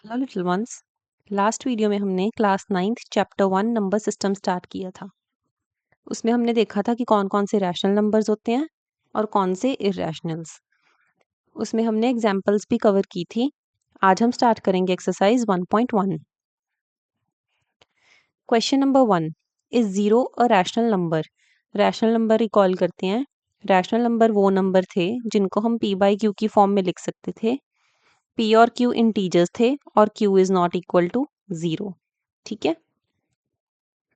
Hello little ones. Last video में हमने class 9th chapter 1 number system start किया था। उसमें हमने देखा था कि कौन कौन से रैशनल नंबर्स होते हैं और कौन से इरेशनल्स। उसमें हमने एग्जांपल्स भी कवर की थी। आज हम स्टार्ट करेंगे exercise 1.1। Question number 1, is zero a rational number? Rational number recall करते हैं। रैशनल नंबर वो नंबर थे जिनको हम p बाई क्यू की फॉर्म में लिख सकते थे। p और q इंटीजर्स थे और q is not equal to 0। ठीक है,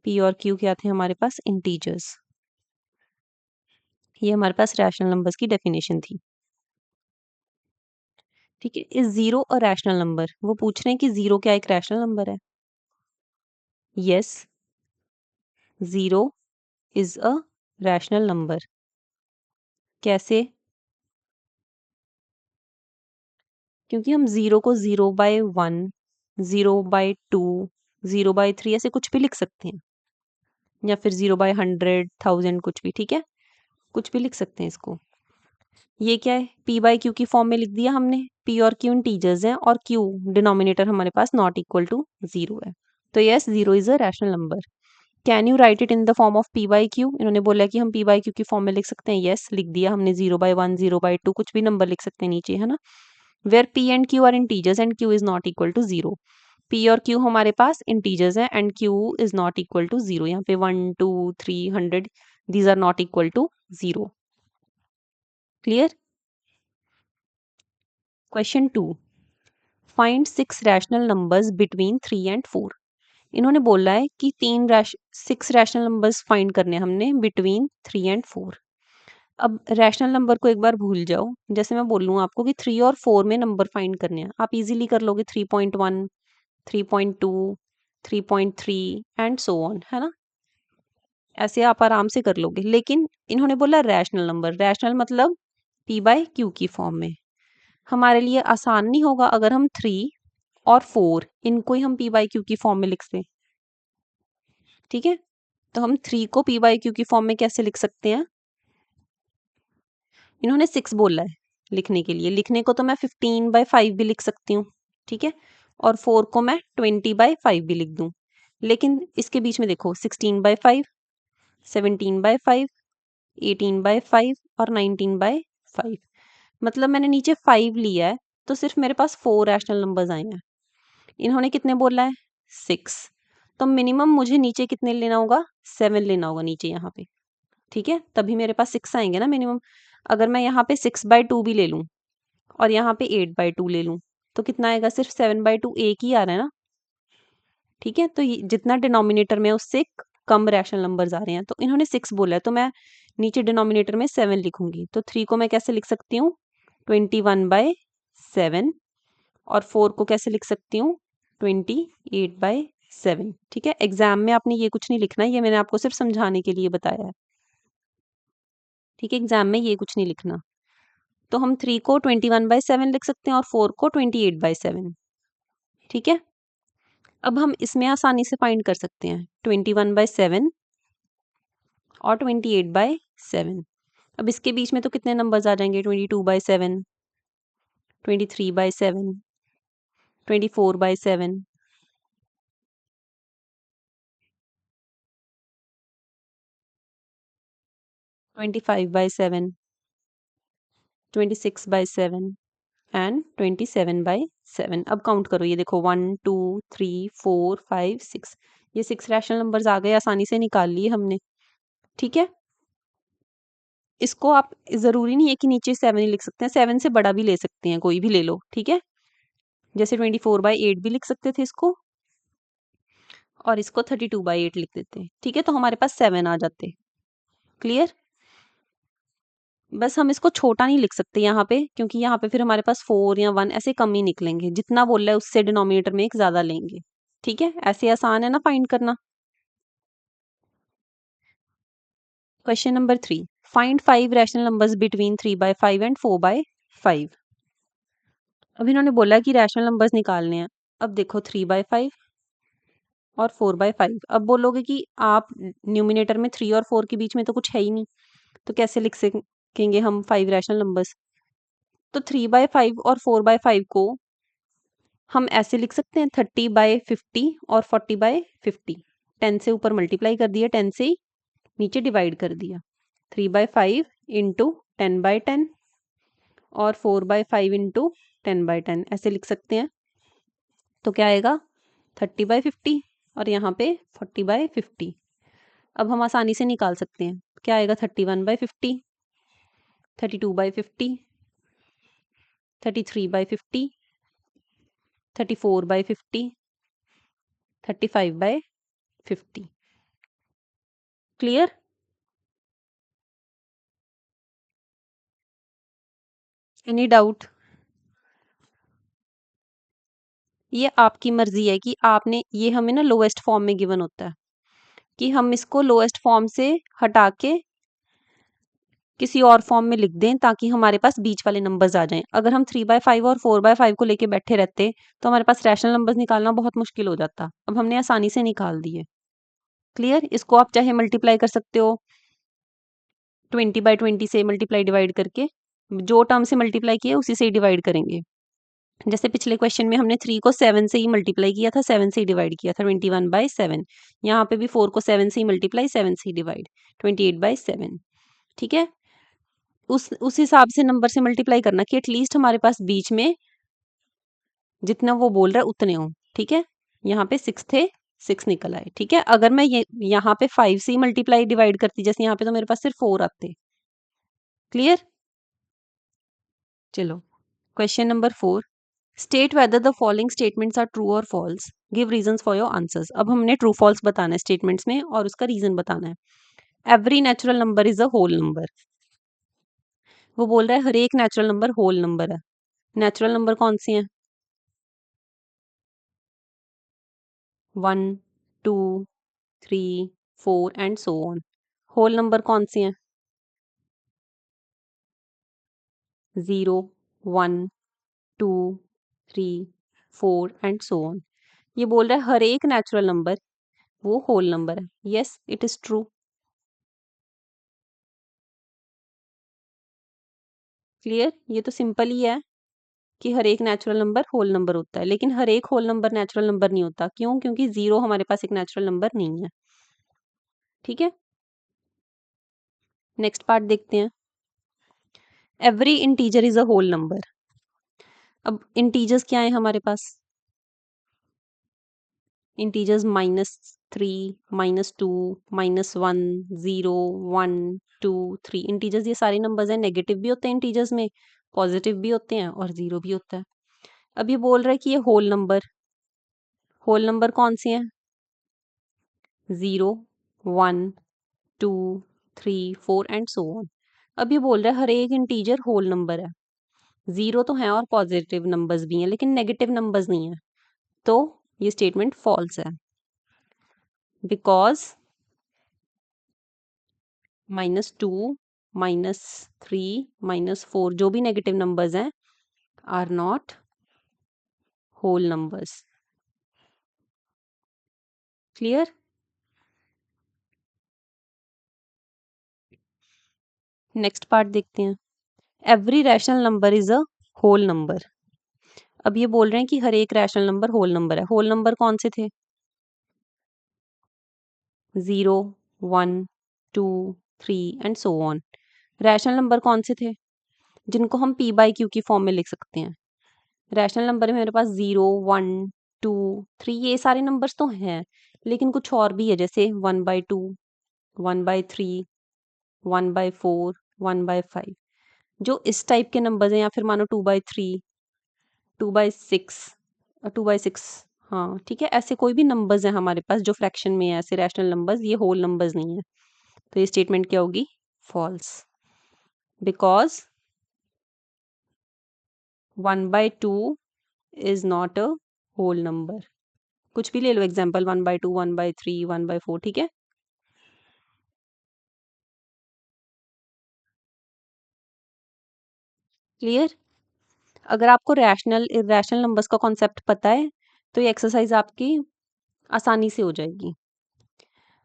p और q क्या थे हमारे पास? इंटीजर्स। ये हमारे पास रैशनल नंबर्स की डेफिनेशन थी। ठीक है, is zero a rational number? वो पूछ रहे हैं कि जीरो क्या एक रैशनल नंबर है? Yes, zero is a rational number. कैसे? क्योंकि हम जीरो को 0/1, 0/2, 0/3 ऐसे कुछ भी लिख सकते हैं, या फिर 0/100, 1000 कुछ भी। ठीक है, कुछ भी लिख सकते हैं इसको। ये क्या है? p बाई क्यू की फॉर्म में लिख दिया हमने। p और q इंटीजर्स हैं और q डिनोमिनेटर हमारे पास नॉट इक्वल टू 0 है। तो yes, 0 is a rational number. Can you right it in the form of p by Q? इन्होंने बोला कि हम p बाई क्यू की फॉर्म में लिख सकते हैं। यस, लिख दिया हमने। 0/1, 0/2 कुछ भी नंबर लिख सकते हैं नीचे, है ना। Where p and q are integers and q is not equal to 0। p और q हमारे पास इंटीजर्स हैं and q is not equal to 0। यहाँ पे 1, 2, 3, 100 these are not equal to 0। Clear? Question 2, find 6 rational numbers between 3 and 4। इन्होंने बोला है कि 6 रैशनल नंबर्स फाइंड करने हैं हमने बिटवीन 3 एंड 4। अब रैशनल नंबर को एक बार भूल जाओ। जैसे मैं बोलूँ आपको कि 3 और 4 में नंबर फाइंड करने हैं, आप इजीली कर लोगे। 3.1, 3.2, 3.3 एंड सो ऑन, है ना। ऐसे आप आराम से कर लोगे। लेकिन इन्होंने बोला रैशनल नंबर। रैशनल मतलब p बाई क्यू की फॉर्म में। हमारे लिए आसान नहीं होगा अगर हम 3 और 4 इनको ही हम p बाई क्यू की फॉर्म में लिख दें? ठीक है, तो हम 3 को p बाई क्यू की फॉर्म में कैसे लिख सकते हैं? इन्होंने 6 बोला है लिखने के लिए। लिखने को तो मैं 15/5 भी लिख सकती हूँ। ठीक है, और 4 को मैं 20/5 भी लिख दूं। लेकिन इसके बीच में देखो, 16/5, 17/5, 18/5 और 19/5। मतलब मैंने नीचे 5 लिया है, तो सिर्फ मेरे पास 4 रैशनल नंबर्स आए हैं। इन्होंने कितने बोला है? 6। तो मिनिमम मुझे नीचे कितने लेना होगा? 7 लेना होगा नीचे यहाँ पे। ठीक है, तभी मेरे पास 6 आएंगे ना मिनिमम। अगर मैं यहाँ पे 6/2 भी ले लूँ और यहाँ पे 8/2 ले लूँ, तो कितना आएगा? सिर्फ 7/2 एक ही आ रहा है ना। ठीक है, तो जितना डिनोमिनेटर में उससे कम रैशनल नंबर्स आ रहे हैं। तो इन्होंने 6 बोला है, तो मैं नीचे डिनोमिनेटर में 7 लिखूंगी। तो 3 को मैं कैसे लिख सकती हूँ? 21/7। और 4 को कैसे लिख सकती हूँ? 28/7। ठीक है, एग्जाम में आपने ये कुछ नहीं लिखना, ये मैंने आपको सिर्फ समझाने के लिए बताया है। ठीक है, एग्जाम में ये कुछ नहीं लिखना। तो हम 3 को 21/7 लिख सकते हैं और 4 को 28/7। ठीक है, अब हम इसमें आसानी से फाइंड कर सकते हैं 21/7 और 28/7। अब इसके बीच में तो कितने नंबर्स आ जाएंगे? 22/7, 23/7, 24/7, 25/7, 26/7 एंड 27/7। अब काउंट करो, ये देखो 1, 2, 3, 4, 5, 6। ये 6 रैशनल नंबर्स आ गए, आसानी से निकाल लिए हमने। ठीक है, इसको आप जरूरी नहीं है कि नीचे 7 ही लिख सकते हैं, 7 से बड़ा भी ले सकते हैं, कोई भी ले लो। ठीक है, जैसे 24/8 भी लिख सकते थे इसको, और इसको 32/8 लिख देते। ठीक है, तो हमारे पास 7 आ जाते। क्लियर? बस हम इसको छोटा नहीं लिख सकते यहाँ पे, क्योंकि यहाँ पे फिर हमारे पास 4 या 1 ऐसे कम ही निकलेंगे। जितना बोल रहा है उससे डिनोमिनेटर में एक ज्यादा लेंगे। ठीक है, ऐसे आसान है ना फाइंड करना। Question number 3, find 5 rational numbers between 3/5 and 4/5। अब इन्होंने बोला कि रैशनल नंबर्स निकालने हैं। अब देखो 3/5 और 4/5। अब बोलोगे कि आप न्यूमिनेटर में 3 और 4 के बीच में तो कुछ है ही नहीं, तो कैसे लिख सकेंगे हम 5 रैशनल नंबर्स? तो 3/5 और 4/5 को हम ऐसे लिख सकते हैं 30/50 और 40/50। 10 से ऊपर मल्टीप्लाई कर दिया, 10 से ही नीचे डिवाइड कर दिया। 3/5 इंटू 10/10 और 4/5 इंटू 10/10 ऐसे लिख सकते हैं। तो क्या आएगा 30/50 और यहाँ पे 40/50। अब हम आसानी से निकाल सकते हैं। क्या आएगा 31/50, 32/50, 33/50, 34/50, 35/50। क्लियर? Any doubt? ये आपकी मर्जी है कि आपने ये हमें ना लोएस्ट फॉर्म में गिवन होता है कि हम इसको लोएस्ट फॉर्म से हटा के किसी और फॉर्म में लिख दें ताकि हमारे पास बीच वाले नंबर्स आ जाएं। अगर हम 3/5 और 4/5 को लेके बैठे रहते तो हमारे पास रैशनल नंबर्स निकालना बहुत मुश्किल हो जाता। अब हमने आसानी से निकाल दिए। क्लियर? इसको आप चाहे मल्टीप्लाई कर सकते हो 20/20 से, मल्टीप्लाई डिवाइड करके जो टर्म से मल्टीप्लाई किया उसी से ही डिवाइड करेंगे। जैसे पिछले क्वेश्चन में हमने 3 को 7 से ही मल्टीप्लाई किया था, 7 से ही डिवाइड किया था, 21/7। यहाँ पे भी 4 को 7 से ही मल्टीप्लाई, 7 से ही डिवाइड, 28/7। ठीक है? उस हिसाब से नंबर से मल्टीप्लाई करना कि एटलीस्ट हमारे पास बीच में जितना वो बोल रहा है उतने हो। ठीक है? यहाँ पे 6 थे, 6 निकल आए। ठीक है? अगर मैं ये यहाँ पे 5 से ही मल्टीप्लाई डिवाइड करती, जैसे यहाँ पे, तो मेरे पास सिर्फ 4 आते। क्लियर? चलो, question number 4, state whether the following statements are true और false, give reasons for your answers. अब हमने ट्रू फॉल्स बताना है स्टेटमेंट्स में और उसका रीजन बताना है। Every natural number is a whole number. वो बोल रहा है हर एक नेचुरल नंबर होल नंबर है। नेचुरल नंबर कौन सी हैं? 1, 2, 3, 4 and so on. Whole number कौन सी हैं? 0, 1, 2, 3, 4 एंड सो ऑन। ये बोल रहा है हर एक नेचुरल नंबर वो होल नंबर है। Yes, it is true. Clear? ये तो सिंपल ही है कि हर एक नेचुरल नंबर होल नंबर होता है, लेकिन हर एक होल नंबर नेचुरल नंबर नहीं होता। क्यों? क्योंकि 0 हमारे पास एक नेचुरल नंबर नहीं है। ठीक है? नेक्स्ट पार्ट देखते हैं। Every integer is a whole number. अब इंटीजर्स क्या है हमारे पास? इंटीजर्स -3, -2, -1, 0, 1, 2, 3। इंटीजर्स ये सारे नंबर्स हैं। नेगेटिव भी होते हैं इंटीजर्स में, पॉजिटिव भी होते हैं और 0 भी होता है। अब ये बोल रहा है कि ये होल नंबर कौन से हैं? 0, 1, 2, 3, 4 एंड सो ऑन। अब ये बोल रहा है हर एक इंटीजर होल नंबर है। 0 तो है और पॉजिटिव नंबर्स भी हैं, लेकिन नेगेटिव नंबर्स नहीं है। तो ये स्टेटमेंट फॉल्स है, बिकॉज -2, -3, -4 जो भी नेगेटिव नंबर्स हैं are not whole numbers. Clear? Next part देखते हैं। Every rational number is a whole number. अब ये बोल रहे हैं कि हर एक रैशनल नंबर होल नंबर है। होल नंबर कौन से थे? 0, 1, 2, 3 and so on. Rational number कौन से थे जिनको हम p/q की फॉर्म में लिख सकते हैं? रैशनल नंबर में मेरे पास 0, 1, 2, 3 ये सारे नंबर्स तो हैं, लेकिन कुछ और भी है, जैसे 1/2, 1/3, 1/4, 1/5। जो इस टाइप के नंबर्स हैं, या फिर मानो 2/3, 2/6, 2/6। हाँ ठीक है, ऐसे कोई भी नंबर्स हैं हमारे पास जो फ्रैक्शन में है, ऐसे रैशनल नंबर्स, ये होल नंबर्स नहीं है। तो ये स्टेटमेंट क्या होगी? False, because 1/2 is not a whole number. कुछ भी ले लो एग्जाम्पल, 1/2, 1/3, 1/4। ठीक है? क्लियर? अगर आपको रैशनल इरेशनल नंबर्स का कॉन्सेप्ट पता है तो ये एक्सरसाइज आपकी आसानी से हो जाएगी।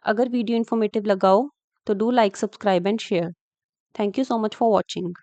अगर वीडियो इन्फॉर्मेटिव लगा हो तो do like, subscribe and share. Thank you so much for watching.